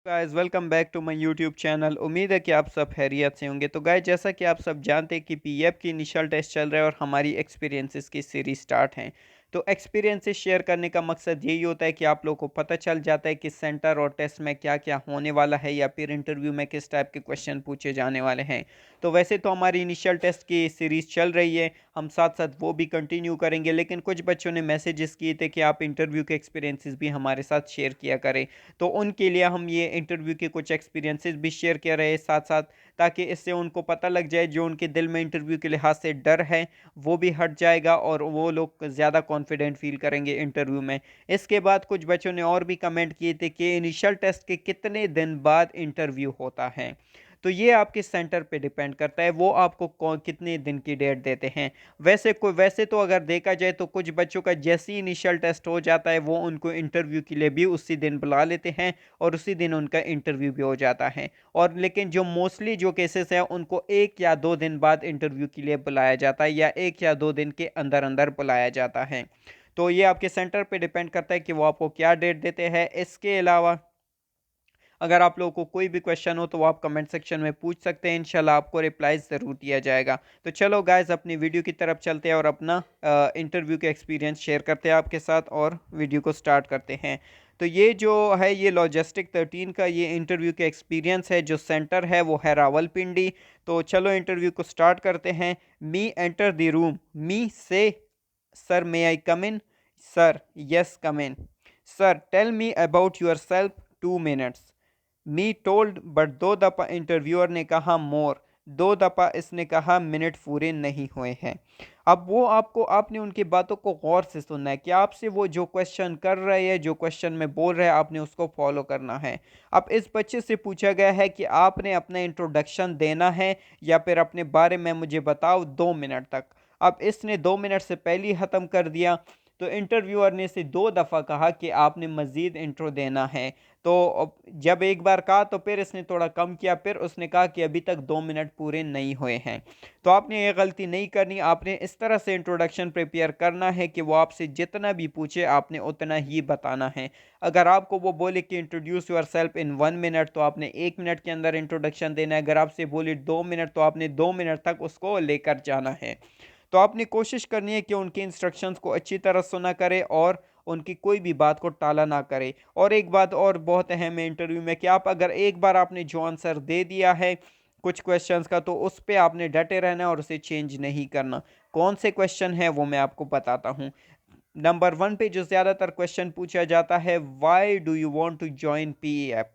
Guys welcome back to my YouTube channel. उम्मीद है कि आप सब खैरियत से होंगे। तो गाइस जैसा कि आप सब जानते हैं कि पीएफ की इनिशियल टेस्ट चल रहा है और हमारी एक्सपीरियंसेस की सीरीज स्टार्ट हैं। तो एक्सपीरियंसेस शेयर करने का मकसद यही होता है कि आप लोगों को पता चल जाता है कि सेंटर और टेस्ट में क्या क्या होने वाला है या फिर इंटरव्यू में किस टाइप के क्वेश्चन पूछे जाने वाले हैं। तो वैसे तो हमारी इनिशियल टेस्ट की सीरीज चल रही है, हम साथ साथ वो भी कंटिन्यू करेंगे, लेकिन कुछ बच्चों ने मैसेजेस किए थे कि आप इंटरव्यू के एक्सपीरियंसेस भी हमारे साथ शेयर किया करें। तो उनके लिए हम ये इंटरव्यू के कुछ एक्सपीरियंसेस भी शेयर कर रहे हैं साथ साथ, ताकि इससे उनको पता लग जाए, जो उनके दिल में इंटरव्यू के लिहाज से डर है वो भी हट जाएगा और वो लोग ज़्यादा कॉन्फिडेंट फील करेंगे इंटरव्यू में। इसके बाद कुछ बच्चों ने और भी कमेंट किए थे कि इनिशियल टेस्ट के कितने दिन बाद इंटरव्यू होता है। तो ये आपके सेंटर पे डिपेंड करता है, वो आपको कौन कितने दिन की डेट देते हैं। वैसे तो अगर देखा जाए तो कुछ बच्चों का जैसे ही इनिशियल टेस्ट हो जाता है वो उनको इंटरव्यू के लिए भी उसी दिन बुला लेते हैं और उसी दिन उनका इंटरव्यू भी हो जाता है। और लेकिन जो मोस्टली जो केसेस हैं उनको 1 या 2 दिन बाद इंटरव्यू के लिए बुलाया जाता है, या 1 या 2 दिन के अंदर अंदर बुलाया जाता है। तो ये आपके सेंटर पे डिपेंड करता है कि वो आपको क्या डेट देते हैं। इसके अलावा अगर आप लोगों को कोई भी क्वेश्चन हो तो वो आप कमेंट सेक्शन में पूछ सकते हैं, इंशाल्लाह आपको रिप्लाईज ज़रूर दिया जाएगा। तो चलो गाइस अपनी वीडियो की तरफ चलते हैं और अपना इंटरव्यू के एक्सपीरियंस शेयर करते हैं आपके साथ और वीडियो को स्टार्ट करते हैं। तो ये जो है ये लॉजिस्टिक 13 का ये इंटरव्यू के एक्सपीरियंस है। जो सेंटर है वो है रावलपिंडी। तो चलो इंटरव्यू को स्टार्ट करते हैं। Me enter the room, me say sir may I come in, sir yes come in, sir tell me about yourself 2 minutes. Me told, but 2 दफ़ा इंटरव्यूअर ने कहा मोर, 2 दफ़ा इसने कहा मिनट पूरे नहीं हुए हैं। अब वो आपको आपने उनकी बातों को गौर से सुनना है कि आपसे वो जो क्वेश्चन कर रहे हैं, जो क्वेश्चन में बोल रहे हैं, आपने उसको फॉलो करना है। अब इस बच्चे से पूछा गया है कि आपने अपना इंट्रोडक्शन देना है या फिर अपने बारे में मुझे बताओ 2 मिनट तक। अब इसने 2 मिनट से पहले ही ख़त्म कर दिया। तो इंटरव्यूअर ने इसे 2 दफ़ा कहा कि आपने मज़ीद इंट्रो देना है। तो जब एक बार कहा तो फिर इसने थोड़ा कम किया, फिर उसने कहा कि अभी तक 2 मिनट पूरे नहीं हुए हैं। तो आपने ये गलती नहीं करनी, आपने इस तरह से इंट्रोडक्शन प्रिपेयर करना है कि वो आपसे जितना भी पूछे आपने उतना ही बताना है। अगर आपको वो बोले कि introduce your self in 1 minute तो आपने 1 मिनट के अंदर इंट्रोडक्शन देना है। अगर आपसे बोले 2 मिनट तो आपने 2 मिनट तक उसको लेकर जाना है। तो आपने कोशिश करनी है कि उनके इंस्ट्रक्शंस को अच्छी तरह सुना करें और उनकी कोई भी बात को टाला ना करें। और एक बात और बहुत अहम है इंटरव्यू में कि आप अगर एक बार आपने जो आंसर दे दिया है कुछ क्वेश्चंस का, तो उस पे आपने डटे रहना और उसे चेंज नहीं करना। कौन से क्वेश्चन है वो मैं आपको बताता हूँ। नंबर 1 पे जो ज़्यादातर क्वेश्चन पूछा जाता है, why do you want to join PF,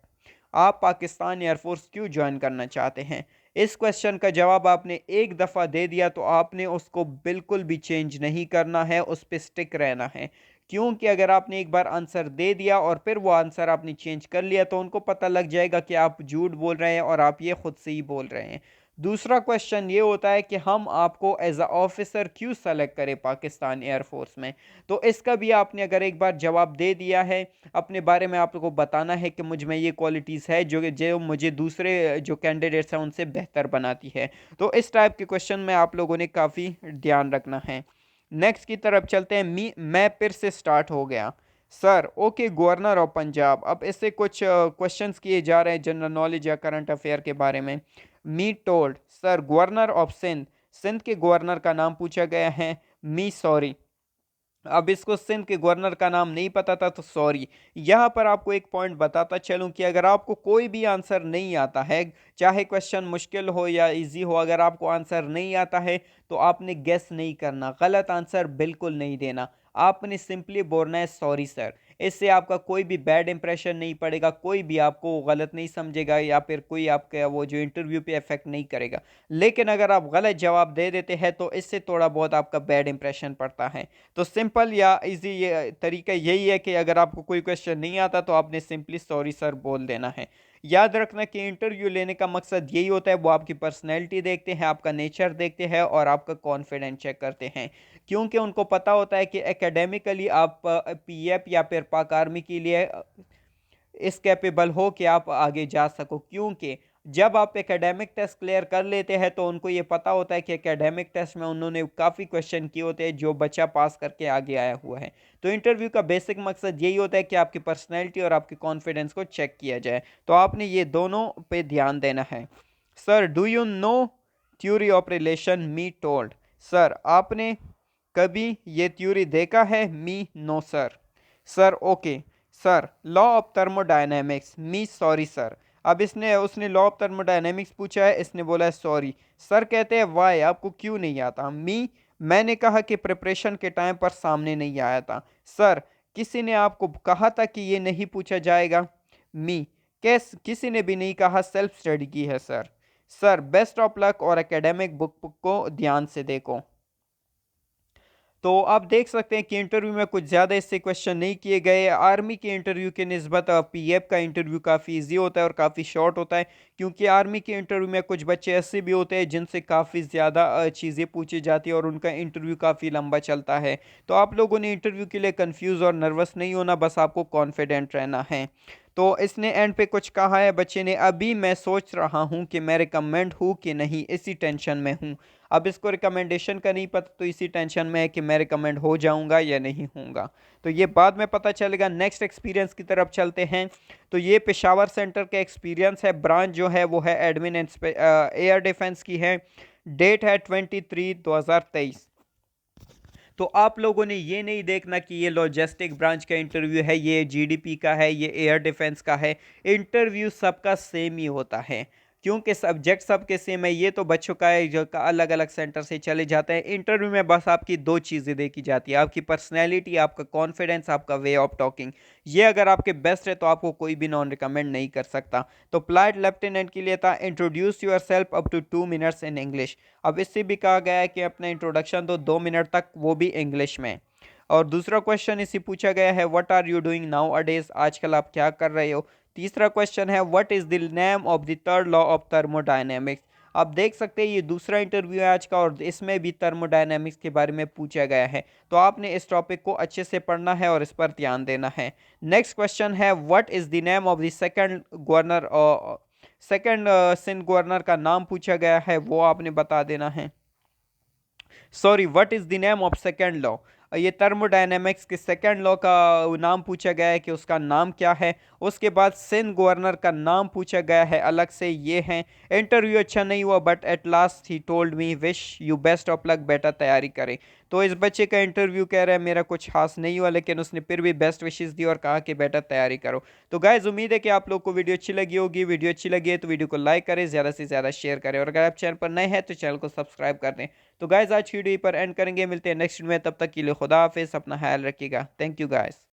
आप पाकिस्तान एयरफोर्स क्यों ज्वाइन करना चाहते हैं। इस क्वेश्चन का जवाब आपने एक दफ़ा दे दिया तो आपने उसको बिल्कुल भी चेंज नहीं करना है, उस पर स्टिक रहना है। क्योंकि अगर आपने एक बार आंसर दे दिया और फिर वो आंसर आपने चेंज कर लिया तो उनको पता लग जाएगा कि आप झूठ बोल रहे हैं और आप ये खुद से ही बोल रहे हैं। दूसरा क्वेश्चन ये होता है कि हम आपको एज अ ऑफिसर क्यों सेलेक्ट करें पाकिस्तान एयरफोर्स में। तो इसका भी आपने अगर एक बार जवाब दे दिया है, अपने बारे में आपको बताना है कि मुझ में ये क्वालिटीज़ है जो जो मुझे दूसरे जो कैंडिडेट्स हैं उनसे बेहतर बनाती है। तो इस टाइप के क्वेश्चन में आप लोगों ने काफ़ी ध्यान रखना है। नेक्स्ट की तरफ चलते हैं। मैं फिर से स्टार्ट हो गया, sir okay governor of Punjab. अब इससे कुछ क्वेश्चंस किए जा रहे हैं जनरल नॉलेज या करंट अफेयर के बारे में। Me told, sir governor of Sindh, Sindh के गवर्नर का नाम पूछा गया है। मी सॉरी, अब इसको सिंध के गवर्नर का नाम नहीं पता था तो सॉरी। यहाँ पर आपको एक पॉइंट बताता चलूं कि अगर आपको कोई भी आंसर नहीं आता है, चाहे क्वेश्चन मुश्किल हो या इजी हो, अगर आपको आंसर नहीं आता है तो आपने गेस नहीं करना, गलत आंसर बिल्कुल नहीं देना। आपने सिंपली बोलना है सॉरी सर। इससे आपका कोई भी बैड इंप्रेशन नहीं पड़ेगा, कोई भी आपको गलत नहीं समझेगा या फिर कोई आपका वो जो इंटरव्यू पे इफेक्ट नहीं करेगा। लेकिन अगर आप गलत जवाब दे देते हैं तो इससे थोड़ा बहुत आपका बैड इंप्रेशन पड़ता है। तो सिंपल या इजी ये तरीका यही है कि अगर आपको कोई क्वेश्चन नहीं आता तो आपने सिंपली सॉरी सर बोल देना है। याद रखना कि इंटरव्यू लेने का मकसद यही होता है, वो आपकी पर्सनैलिटी देखते हैं, आपका नेचर देखते हैं और आपका कॉन्फिडेंस चेक करते हैं। क्योंकि उनको पता होता है कि एकेडमिकली आप पीएफ या फिर पाक आर्मी के लिए इस कैपेबल हो कि आप आगे जा सको। क्योंकि जब आप एकेडमिक टेस्ट क्लियर कर लेते हैं तो उनको ये पता होता है कि एकेडमिक टेस्ट में उन्होंने काफ़ी क्वेश्चन किए होते हैं जो बच्चा पास करके आगे आया हुआ है। तो इंटरव्यू का बेसिक मकसद यही होता है कि आपकी पर्सनैलिटी और आपकी कॉन्फिडेंस को चेक किया जाए। तो आपने ये दोनों पे ध्यान देना है। Sir, do you know theory of relation me told? Sir, आपने कभी ये थ्योरी देखा है? Me, no sir. Sir, okay. Sir, law of thermodynamics? Me, sorry sir. अब इसने उसने लॉ ऑफ थर्मोडायनेमिक्स पूछा है, इसने बोला है सॉरी। सर कहते हैं वाई, आपको क्यों नहीं आता? मी, मैंने कहा कि प्रिपरेशन के टाइम पर सामने नहीं आया था। सर, किसी ने आपको कहा था कि ये नहीं पूछा जाएगा? मी, कैस किसी ने भी नहीं कहा, सेल्फ स्टडी की है sir. Sir, best of luck और एकेडमिक बुक को ध्यान से देखो। तो आप देख सकते हैं कि इंटरव्यू में कुछ ज़्यादा इससे क्वेश्चन नहीं किए गए। आर्मी के इंटरव्यू के निस्बत पीएफ का इंटरव्यू काफ़ी इजी होता है और काफ़ी शॉर्ट होता है, क्योंकि आर्मी के इंटरव्यू में कुछ बच्चे ऐसे भी होते हैं जिनसे काफ़ी ज़्यादा चीज़ें पूछी जाती है और उनका इंटरव्यू काफ़ी लंबा चलता है। तो आप लोगों ने इंटरव्यू के लिए कन्फ्यूज़ और नर्वस नहीं होना, बस आपको कॉन्फिडेंट रहना है। तो इसने एंड पे कुछ कहा है बच्चे ने, अभी मैं सोच रहा हूँ कि मैं रिकमेंड हूँ कि नहीं, इसी टेंशन में हूँ। अब इसको रिकमेंडेशन का नहीं पता, तो इसी टेंशन में है कि मैं रिकमेंड हो जाऊंगा या नहीं होऊंगा। तो ये बाद में पता चलेगा। नेक्स्ट एक्सपीरियंस की तरफ चलते हैं। तो ये पेशावर सेंटर का एक्सपीरियंस है। ब्रांच जो है वो है एडमिन एंड एयर डिफेंस की है। डेट है 23/2023। तो आप लोगों ने ये नहीं देखना कि ये लॉजिस्टिक ब्रांच का इंटरव्यू है, ये जीडीपी का है, ये एयर डिफेंस का है। इंटरव्यू सबका सेम ही होता है, क्योंकि सब्जेक्ट सबके सेम है। ये तो बच्चों का है जो का अलग अलग सेंटर से चले जाते हैं। इंटरव्यू में बस आपकी दो चीज़ें देखी जाती है, आपकी पर्सनैलिटी, आपका कॉन्फिडेंस, आपका वे ऑफ टॉकिंग। ये अगर आपके बेस्ट है तो आपको कोई भी नॉन रिकमेंड नहीं कर सकता। तो फ्लाइट लेफ्टिनेंट के लिए था, introduce yourself up to 2 minutes in English. अब इससे भी कहा गया है कि अपना इंट्रोडक्शन तो 2 मिनट तक, वो भी इंग्लिश में। और दूसरा क्वेश्चन इसी पूछा गया है, what are you doing nowadays? आजकल आप क्या कर रहे हो? तीसरा क्वेश्चन है, what is the name of the third law of thermodynamics? आप देख सकते हैं ये दूसरा इंटरव्यू है आज का और इसमें भी थर्मोडायनेमिक्स के बारे में पूछा गया है। तो आपने इस टॉपिक को अच्छे से पढ़ना है और इस पर ध्यान देना है। नेक्स्ट क्वेश्चन है, what is the name of the second governor? Second Sindh governor का नाम पूछा गया है, वो आपने बता देना है। Sorry, what is the name of second law? ये थर्मोडायनेमिक्स के सेकंड लॉ का नाम पूछा गया है कि उसका नाम क्या है। उसके बाद सिंध गवर्नर का नाम पूछा गया है अलग से, ये है। इंटरव्यू अच्छा नहीं हुआ but at last he told me wish you best of luck, better तैयारी करें। तो इस बच्चे का इंटरव्यू कह रहा है मेरा कुछ खास नहीं हुआ, लेकिन उसने फिर भी बेस्ट विशेस दी और कहा कि बेटर तैयारी करो। तो गाइज उम्मीद है कि आप लोग को वीडियो अच्छी लगी होगी। वीडियो अच्छी लगी है तो वीडियो को लाइक करें, ज़्यादा से ज़्यादा शेयर करें, और अगर आप चैनल पर नए हैं तो चैनल को सब्सक्राइब कर दें। तो गाइज आज की वीडियो पर एंड करेंगे, मिलते हैं नेक्स्ट वीडियो में, तब तक के लिए खुदा हाफिज़, अपना ख्याल रखिएगा। Thank you guys.